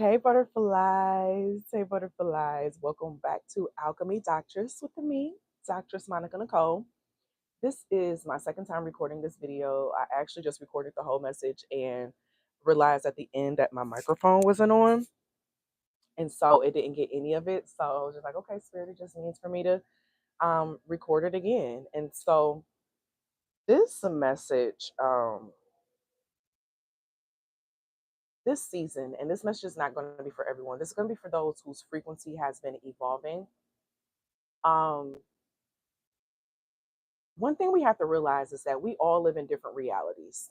Hey butterflies, hey butterflies. Welcome back to Alchemy Doctress with me, Doctress Monica Nicole. This is my second time recording this video. I actually just recorded the whole message and realized at the end that my microphone wasn't on. And so it didn't get any of it. So I was just like, okay, Spirit, it just means for me to record it again. And so this message, this season, and this message is not going to be for everyone. This is going to be for those whose frequency has been evolving. One thing we have to realize is that we all live in different realities.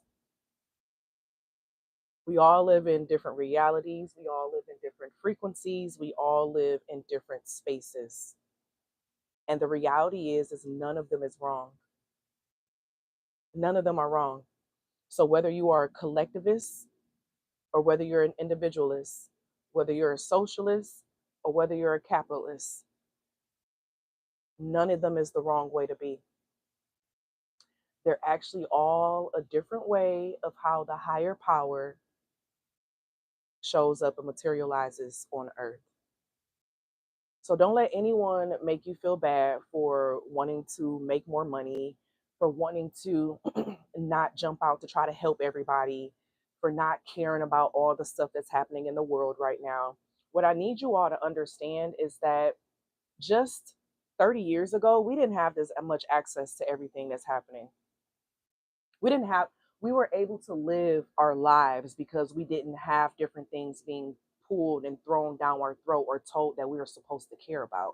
We all live in different realities. We all live in different frequencies. We all live in different spaces. And the reality is none of them is wrong. None of them are wrong. So whether you are a collectivist or whether you're an individualist, whether you're a socialist or whether you're a capitalist, none of them is the wrong way to be. They're actually all a different way of how the higher power shows up and materializes on earth. So don't let anyone make you feel bad for wanting to make more money, for wanting to not jump out to try to help everybody, for not caring about all the stuff that's happening in the world right now. What I need you all to understand is that just 30 years ago, we didn't have this much access to everything that's happening. We were able to live our lives because we didn't have different things being pulled and thrown down our throat or told that we were supposed to care about.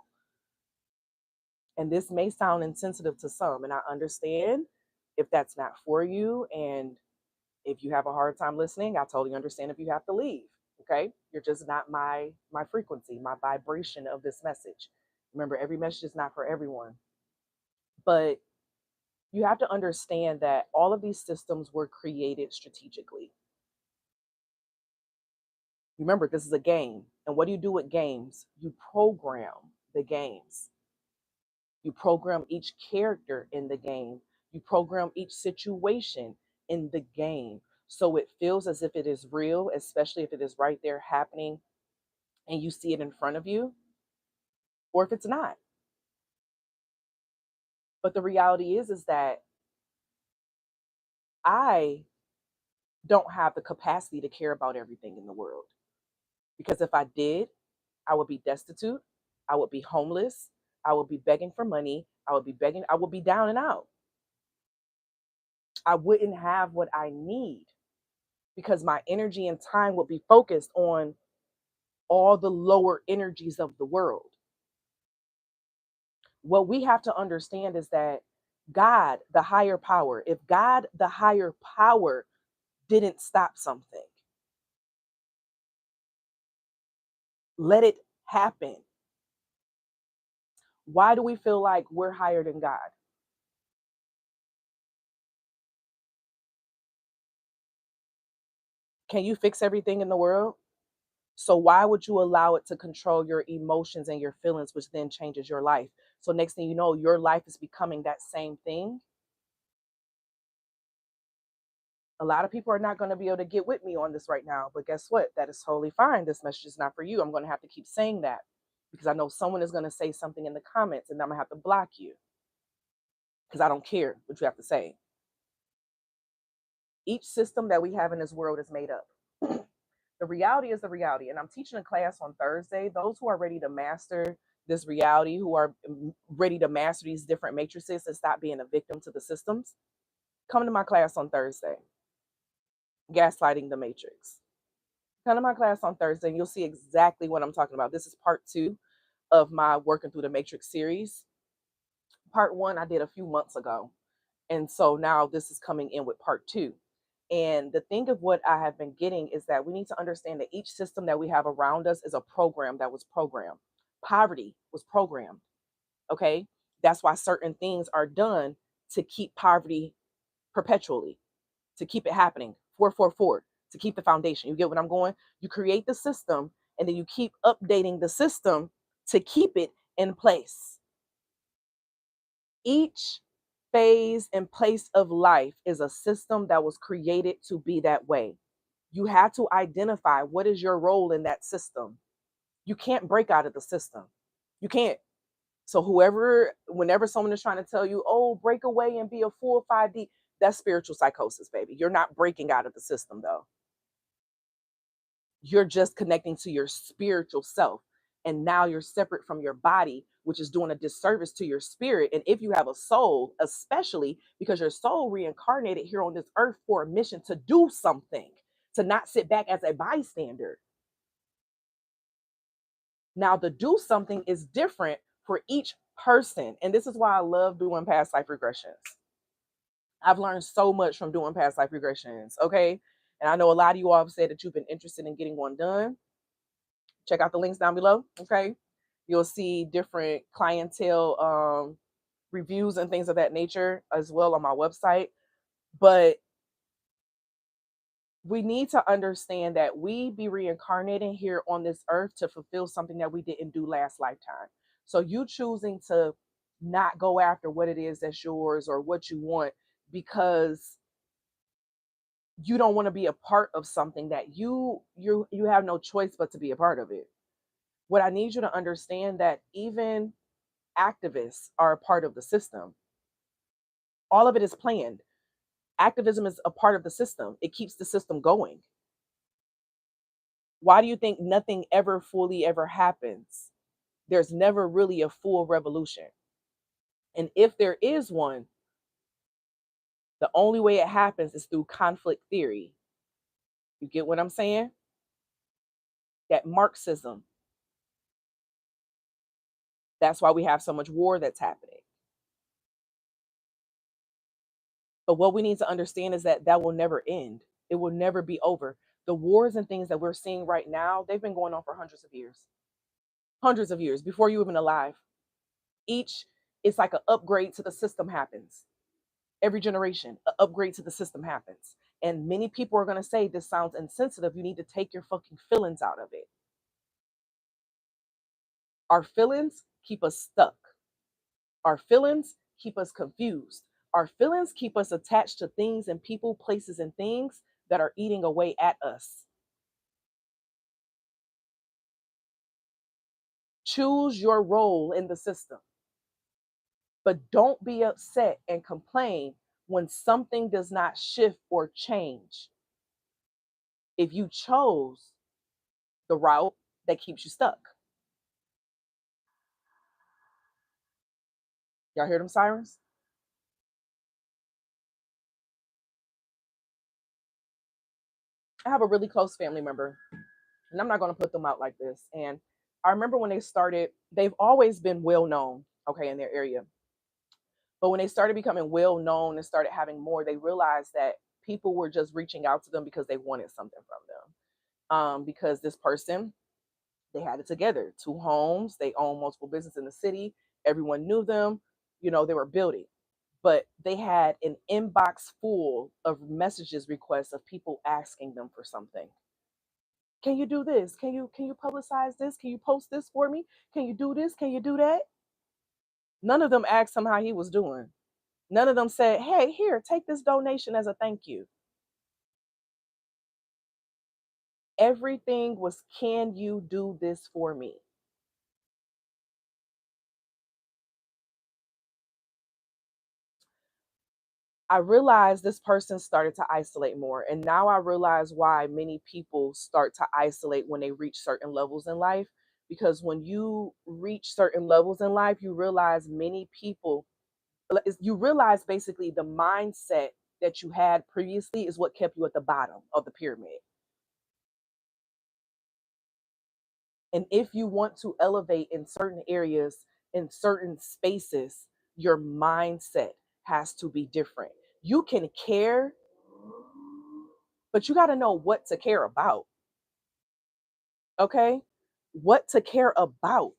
And this may sound insensitive to some, and I understand if that's not for you. And if you have a hard time listening, I totally understand if you have to leave. Okay, you're just not my frequency, my vibration of this message. Remember, every message is not for everyone, but you have to understand that all of these systems were created strategically. Remember, this is a game. And what do you do with games? You program the games. You program each character in the game. You program each situation in the game. So it feels as if it is real, especially if it is right there happening and you see it in front of you, or if it's not. But the reality is that I don't have the capacity to care about everything in the world. Because if I did, I would be destitute. I would be homeless. I would be begging for money. I would be down and out. I wouldn't have what I need because my energy and time would be focused on all the lower energies of the world. What we have to understand is that God, the higher power, if God, the higher power, didn't stop something, let it happen. Why do we feel like we're higher than God? Can you fix everything in the world? So why would you allow it to control your emotions and your feelings, which then changes your life? So next thing you know, your life is becoming that same thing. A lot of people are not going to be able to get with me on this right now, but guess what? That is totally fine. This message is not for you. I'm going to have to keep saying that because I know someone is going to say something in the comments and I'm going to have to block you because I don't care what you have to say. Each system that we have in this world is made up. The reality is the reality. And I'm teaching a class on Thursday. Those who are ready to master this reality, who are ready to master these different matrices and stop being a victim to the systems, come to my class on Thursday. Gaslighting the Matrix. Come to my class on Thursday and you'll see exactly what I'm talking about. This is part 2 of my Working Through the Matrix series. Part 1 I did a few months ago. And so now this is coming in with part 2. And the thing of what I have been getting is that we need to understand that each system that we have around us is a program that was programmed. Poverty was programmed. Okay. That's why certain things are done to keep poverty perpetually, to keep it happening. 444, to keep the foundation. You get what I'm going? You create the system and then you keep updating the system to keep it in place. Each phase and place of life is a system that was created to be that way. You have to identify what is your role in that system. You can't break out of the system. You can't. So whenever someone is trying to tell you, oh, break away and be a full 5D, that's spiritual psychosis, baby. You're not breaking out of the system, though. You're just connecting to your spiritual self. And now you're separate from your body, which is doing a disservice to your spirit. And if you have a soul, especially because your soul reincarnated here on this earth for a mission to do something, to not sit back as a bystander. Now, the do something is different for each person. And this is why I love doing past life regressions. I've learned so much from doing past life regressions. Okay. And I know a lot of you all have said that you've been interested in getting one done. Check out the links down below. Okay. You'll see different clientele reviews and things of that nature as well on my website. But we need to understand that we be reincarnating here on this earth to fulfill something that we didn't do last lifetime. So you choosing to not go after what it is that's yours or what you want because you don't want to be a part of something that you have no choice but to be a part of it. What I need you to understand that even activists are a part of the system. All of it is planned. Activism is a part of the system. It keeps the system going. Why do you think nothing ever fully ever happens? There's never really a full revolution. And if there is one, the only way it happens is through conflict theory. You get what I'm saying? That Marxism. That's why we have so much war that's happening. But what we need to understand is that will never end. It will never be over. The wars and things that we're seeing right now, they've been going on for hundreds of years. Hundreds of years before you even alive. It's like an upgrade to the system happens. Every generation, an upgrade to the system happens. And many people are going to say this sounds insensitive. You need to take your fucking feelings out of it. Our feelings keep us stuck. Our feelings keep us confused. Our feelings keep us attached to things and people, places, and things that are eating away at us. Choose your role in the system. But don't be upset and complain when something does not shift or change. If you chose the route that keeps you stuck. Y'all hear them sirens? I have a really close family member, and I'm not going to put them out like this. And I remember when they started, they've always been well known, okay, in their area. But when they started becoming well known and started having more, they realized that people were just reaching out to them because they wanted something from them. Because this person, they had it together, 2 homes, they own multiple businesses in the city. Everyone knew them, they were building. But they had an inbox full of messages, requests of people asking them for something. Can you do this? Can you publicize this? Can you post this for me? Can you do this? Can you do that? None of them asked him how he was doing. None of them said, hey, here, take this donation as a thank you. Everything was, can you do this for me? I realized this person started to isolate more. And now I realize why many people start to isolate when they reach certain levels in life. Because when you reach certain levels in life, you realize basically the mindset that you had previously is what kept you at the bottom of the pyramid. And if you want to elevate in certain areas, in certain spaces, your mindset has to be different. You can care, but you got to know what to care about. Okay? What to care about.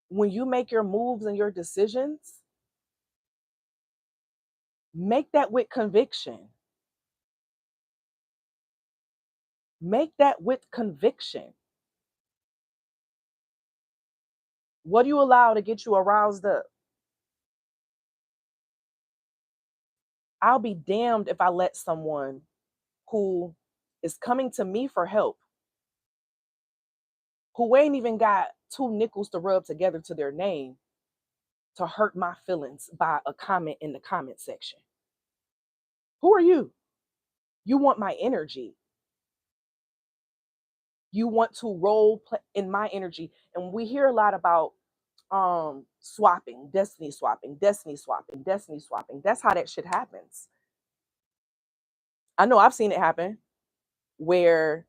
When you make your moves and your decisions, make that with conviction. Make that with conviction. What do you allow to get you aroused up? I'll be damned if I let someone who is coming to me for help, who ain't even got two nickels to rub together to their name, to hurt my feelings by a comment in the comment section. Who are you? You want my energy. You want to role play in my energy. And we hear a lot about swapping, destiny swapping, destiny swapping, destiny swapping. That's how that shit happens. I know I've seen it happen where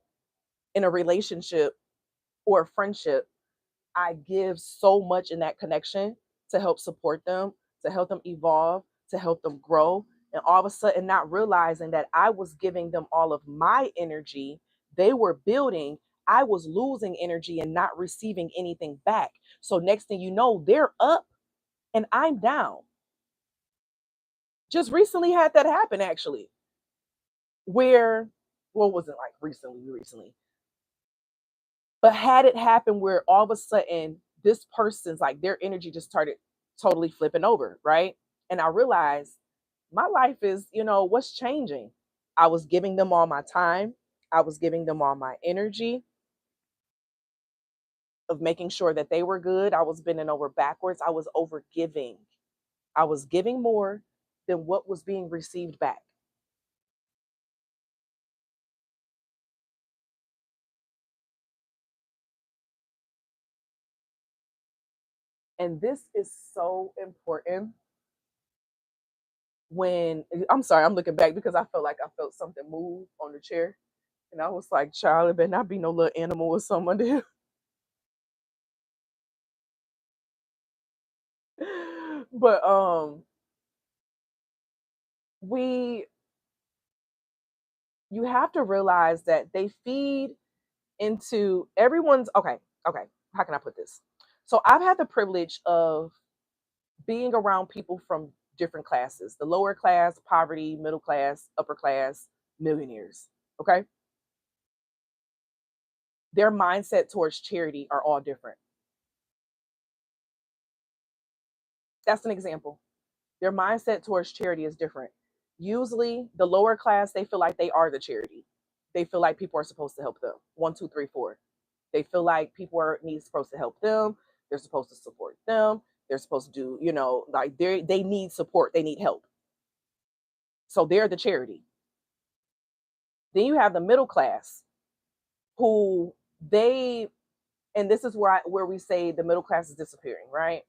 in a relationship or a friendship, I give so much in that connection to help support them, to help them evolve, to help them grow. And all of a sudden, not realizing that I was giving them all of my energy, they were building, I was losing energy and not receiving anything back. So, next thing you know, they're up and I'm down. Just recently had that happen, actually, where, well, it wasn't like recently, but had it happen where all of a sudden this person's like their energy just started totally flipping over, right? And I realized my life is, what's changing? I was giving them all my time, I was giving them all my energy of making sure that they were good. I was bending over backwards. I was over giving. I was giving more than what was being received back. And this is so important when I'm sorry, I'm looking back because I felt like I felt something move on the chair. And I was like, Charlie, better not be no little animal or someone there. But we you have to realize that they feed into everyone's okay. How can I put this? So I've had the privilege of being around people from different classes, the lower class, poverty, middle class, upper class, millionaires. Okay. Their mindset towards charity are all different. That's an example. Their mindset towards charity is different. Usually, the lower class, they feel like they are the charity. They feel like people are supposed to help them. One, two, three, four. They feel like people are supposed to help them. They're supposed to support them. They're supposed to do, like they need support. They need help. So they're the charity. Then you have the middle class, who they, and this is where we say the middle class is disappearing, right?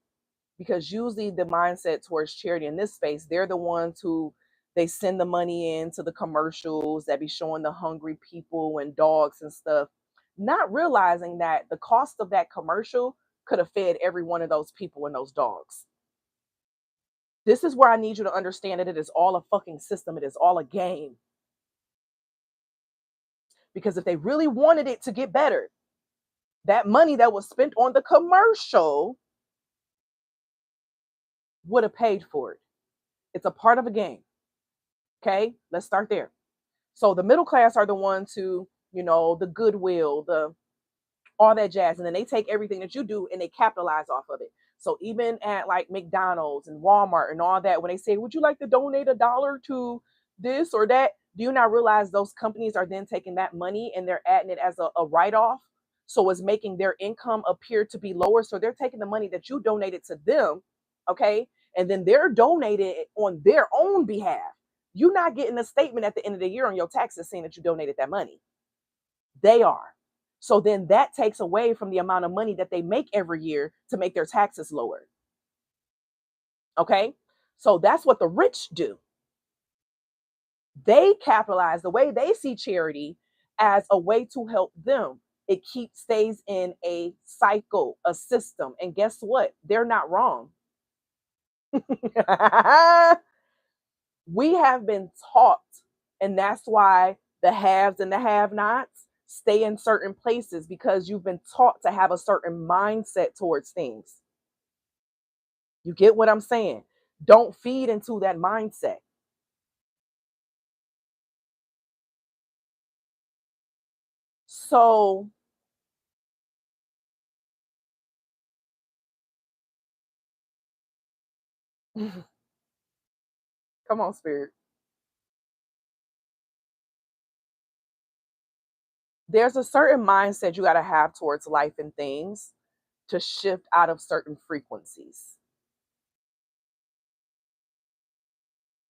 Because usually the mindset towards charity in this space, they're the ones who they send the money into the commercials that be showing the hungry people and dogs and stuff, not realizing that the cost of that commercial could have fed every one of those people and those dogs. This is where I need you to understand that it is all a fucking system. It is all a game. Because if they really wanted it to get better, that money that was spent on the commercial would have paid for it. It's a part of a game. Okay, let's start there. So the middle class are the ones who, the goodwill, the all that jazz, and then they take everything that you do and they capitalize off of it. So even at like McDonald's and Walmart and all that, when they say, "Would you like to donate $1 to this or that?" Do you not realize those companies are then taking that money and they're adding it as a write-off? So it's making their income appear to be lower. So they're taking the money that you donated to them, okay, and then they're donating it on their own behalf. You're not getting a statement at the end of the year on your taxes saying that you donated that money. They are. So then that takes away from the amount of money that they make every year to make their taxes lower. Okay. So that's what the rich do. They capitalize the way they see charity as a way to help them. It stays in a cycle, a system. And guess what? They're not wrong. We have been taught, and that's why the haves and the have-nots stay in certain places, because you've been taught to have a certain mindset towards things. You get what I'm saying? Don't feed into that mindset. So come on, spirit. There's a certain mindset you got to have towards life and things to shift out of certain frequencies.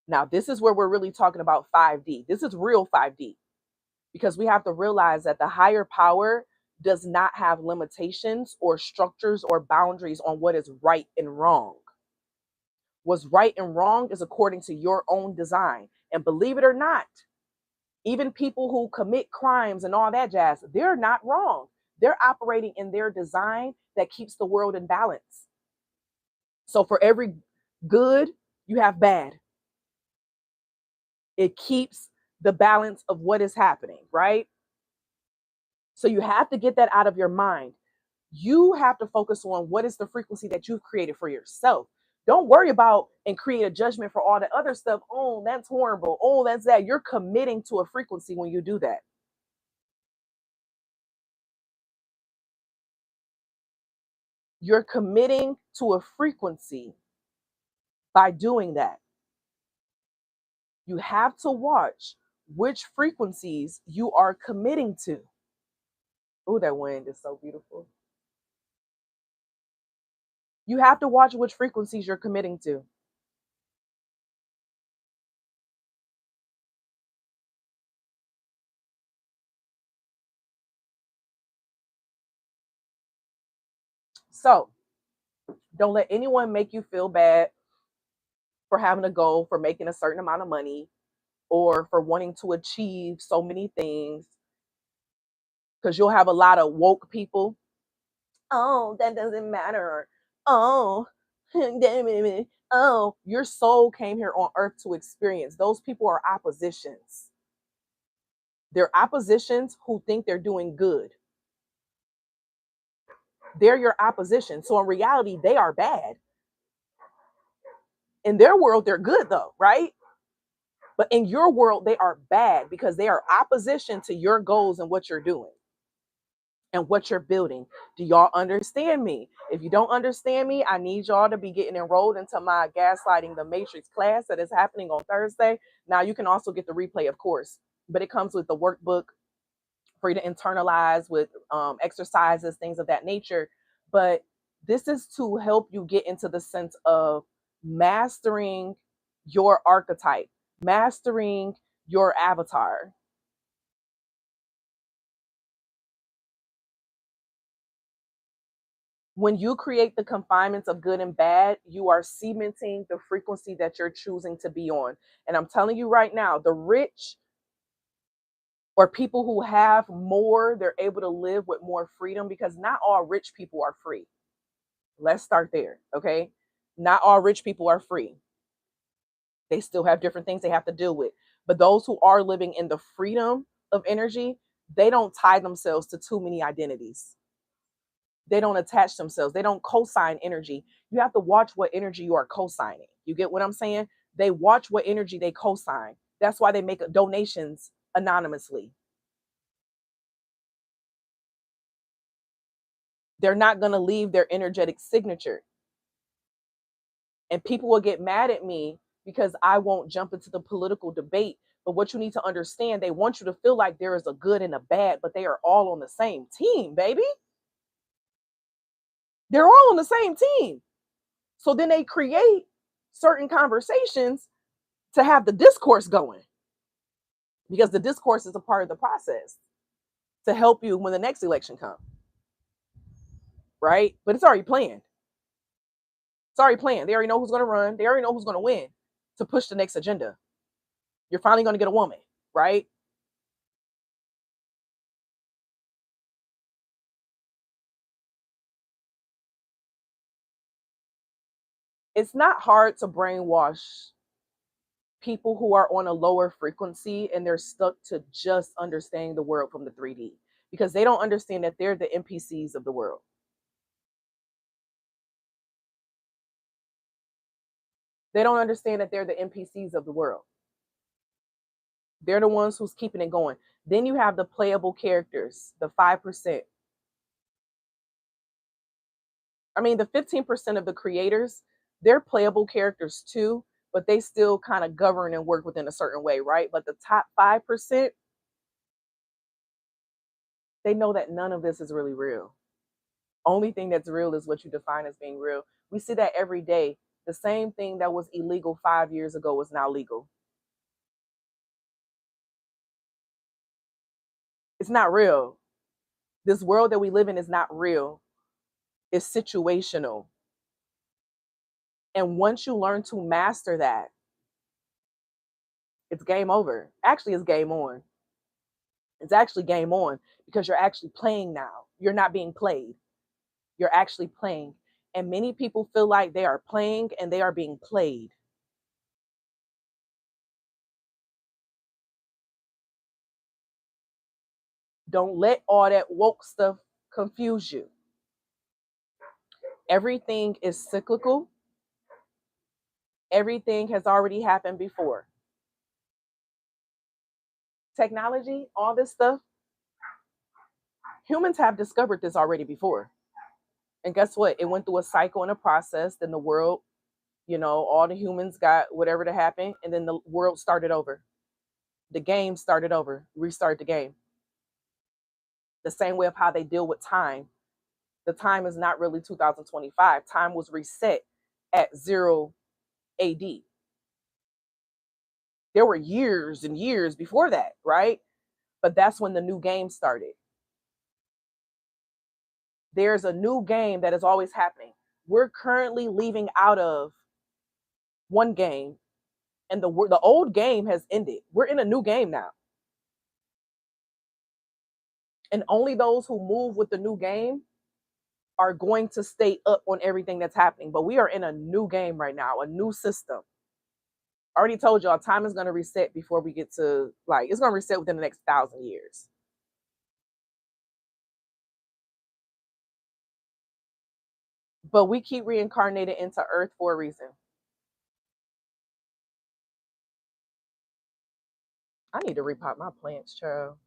Now, this is where we're really talking about 5D. This is real 5D, because we have to realize that the higher power does not have limitations or structures or boundaries on what is right and wrong. What's right and wrong is according to your own design. And believe it or not, even people who commit crimes and all that jazz, they're not wrong. They're operating in their design that keeps the world in balance. So for every good, you have bad. It keeps the balance of what is happening, right? So you have to get that out of your mind. You have to focus on what is the frequency that you've created for yourself. Don't worry about and create a judgment for all the other stuff. Oh, that's horrible. Oh, that's that. You're committing to a frequency when you do that. You're committing to a frequency by doing that. You have to watch which frequencies you are committing to. Oh, that wind is so beautiful. You have to watch which frequencies you're committing to. So don't let anyone make you feel bad for having a goal, for making a certain amount of money, or for wanting to achieve so many things. Because you'll have a lot of woke people. Oh, that doesn't matter. Oh, oh, your soul came here on earth to experience. Those people are oppositions. They're oppositions who think they're doing good. They're your opposition. So in reality, they are bad. In their world, they're good though, right? But in your world, they are bad because they are opposition to your goals and what you're doing and what you're building. Do y'all understand me? If you don't understand me, I need y'all to be getting enrolled into my Gaslighting the Matrix class that is happening on Thursday. Now, you can also get the replay, of course, but it comes with the workbook for you to internalize with exercises, things of that nature. But this is to help you get into the sense of mastering your archetype, mastering your avatar. When you create the confinements of good and bad, you are cementing the frequency that you're choosing to be on. And I'm telling you right now, the rich or people who have more, they're able to live with more freedom, because not all rich people are free. Let's start there, okay? Not all rich people are free. They still have different things they have to deal with. But those who are living in the freedom of energy, they don't tie themselves to too many identities. They don't attach themselves. They don't co-sign energy. You have to watch what energy you are co-signing. You get what I'm saying? They watch what energy they co-sign. That's why they make donations anonymously. They're not going to leave their energetic signature. And people will get mad at me because I won't jump into the political debate. But what you need to understand, they want you to feel like there is a good and a bad, but they are all on the same team, baby. They're all on the same team. So then they create certain conversations to have the discourse going, because the discourse is a part of the process to help you when the next election comes, right? But it's already planned. It's already planned. They already know who's going to run. They already know who's going to win to push the next agenda. You're finally going to get a woman, right? It's not hard to brainwash people who are on a lower frequency and they're stuck to just understanding the world from the 3D, because they don't understand that they're the NPCs of the world. They don't understand that they're the NPCs of the world. They're the ones who's keeping it going. Then you have the playable characters, the 5%. I mean, the 15% of the creators, they're playable characters too, but they still kind of govern and work within a certain way, right? But the top 5%, They know that none of this is really real. Only thing that's real is what you define as being real. We see that every day. The same thing that was illegal 5 years ago is now legal. It's not real. This world that we live in is not real. It's situational. And once you learn to master that, it's game over. Actually, it's game on. It's actually game on because you're actually playing now. You're not being played. You're actually playing. And many people feel like they are playing and they are being played. Don't let all that woke stuff confuse you. Everything is cyclical. Everything has already happened before. Technology, all this stuff, humans have discovered this already before. And guess what? It went through a cycle and a process. Then the world, all the humans got whatever to happen. And then the world started over. The game started over. Restart the game. The same way of how they deal with time. The time is not really 2025. Time was reset at 0 AD. There were years and years before that, right? But that's when the new game started. There's a new game that is always happening. We're currently leaving out of one game, and the old game has ended. We're in a new game now. And only those who move with the new game are going to stay up on everything that's happening. But we are in a new game right now, a new system. I already told y'all time is going to reset before we get to, it's going to reset within the next 1,000 years. But we keep reincarnated into Earth for a reason. I need to repot my plants, child.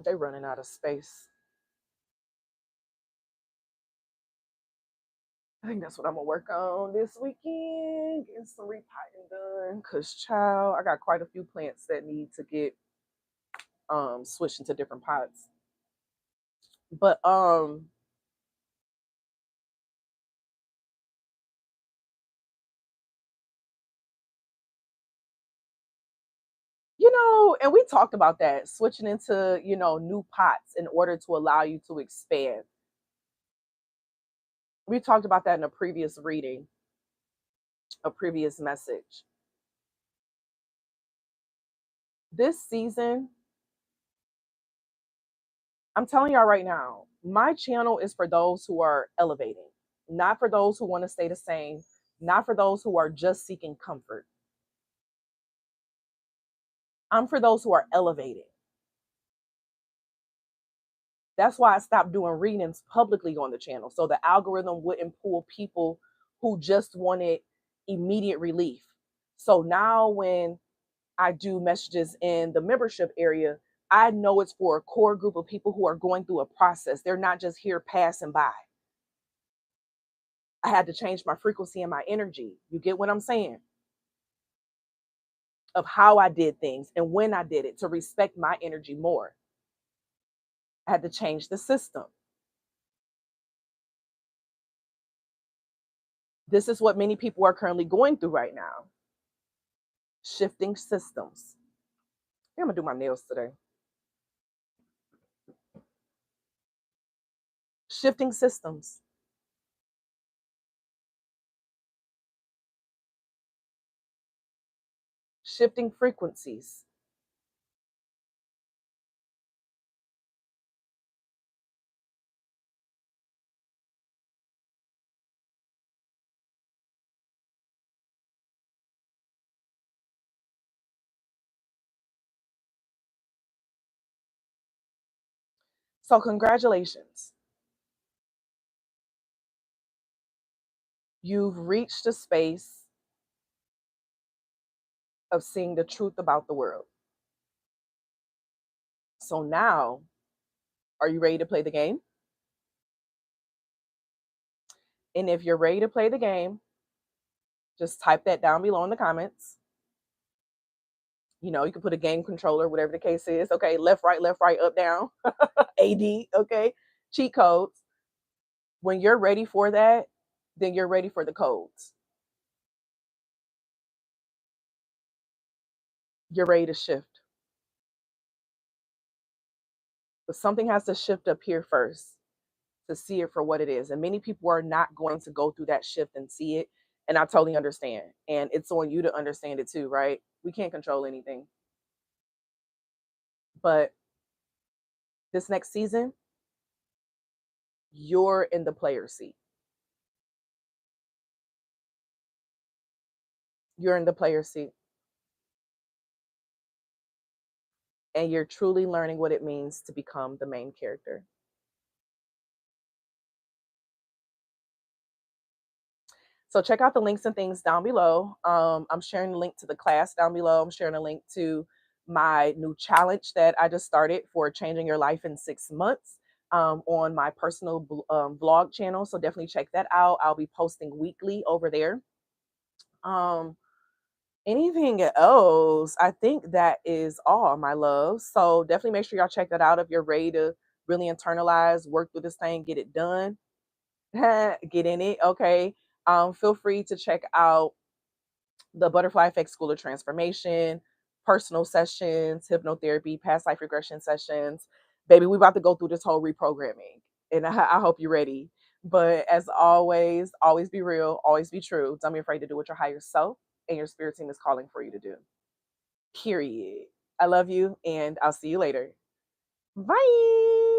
They running out of space. I think that's what I'm gonna work on this weekend. Get some repotting done. Cause child, I got quite a few plants that need to get switched into different pots. But and we talked about that, switching into, new pots in order to allow you to expand. We talked about that in a previous reading, a previous message. This season, I'm telling y'all right now, my channel is for those who are elevating, not for those who want to stay the same, not for those who are just seeking comfort. I'm for those who are elevating. That's why I stopped doing readings publicly on the channel, so the algorithm wouldn't pull people who just wanted immediate relief. So now when I do messages in the membership area, I know it's for a core group of people who are going through a process. They're not just here passing by. I had to change my frequency and my energy. You get what I'm saying? Of how I did things and when I did it to respect my energy more. I had to change the system. This is what many people are currently going through right now. Shifting systems. I'm gonna do my nails today. Shifting systems. Shifting frequencies. So congratulations. You've reached a space of seeing the truth about the world. So now, are you ready to play the game? And if you're ready to play the game, just type that down below in the comments. You know, you can put a game controller, whatever the case is. Okay, left, right, up, down. AD, okay? Cheat codes. When you're ready for that, then you're ready for the codes. You're ready to shift. But something has to shift up here first to see it for what it is. And many people are not going to go through that shift and see it. And I totally understand. And it's on you to understand it too, right? We can't control anything. But this next season, you're in the player seat. You're in the player seat. And you're truly learning what it means to become the main character. So check out the links and things down below. I'm sharing the link to the class down below. I'm sharing a link to my new challenge that I just started for changing your life in 6 months on my personal vlog channel. So definitely check that out. I'll be posting weekly over there. Anything else? I think that is all, my love. So definitely make sure y'all check that out if you're ready to really internalize, work through this thing, get it done. Get in it. Okay. Feel free to check out the Butterfly Effect School of Transformation, personal sessions, hypnotherapy, past life regression sessions. Baby, we about to go through this whole reprogramming, and I hope you're ready. But as always be real, always be true. Don't be afraid to do what your higher self and your spirit team is calling for you to do. Period. I love you, and I'll see you later. Bye.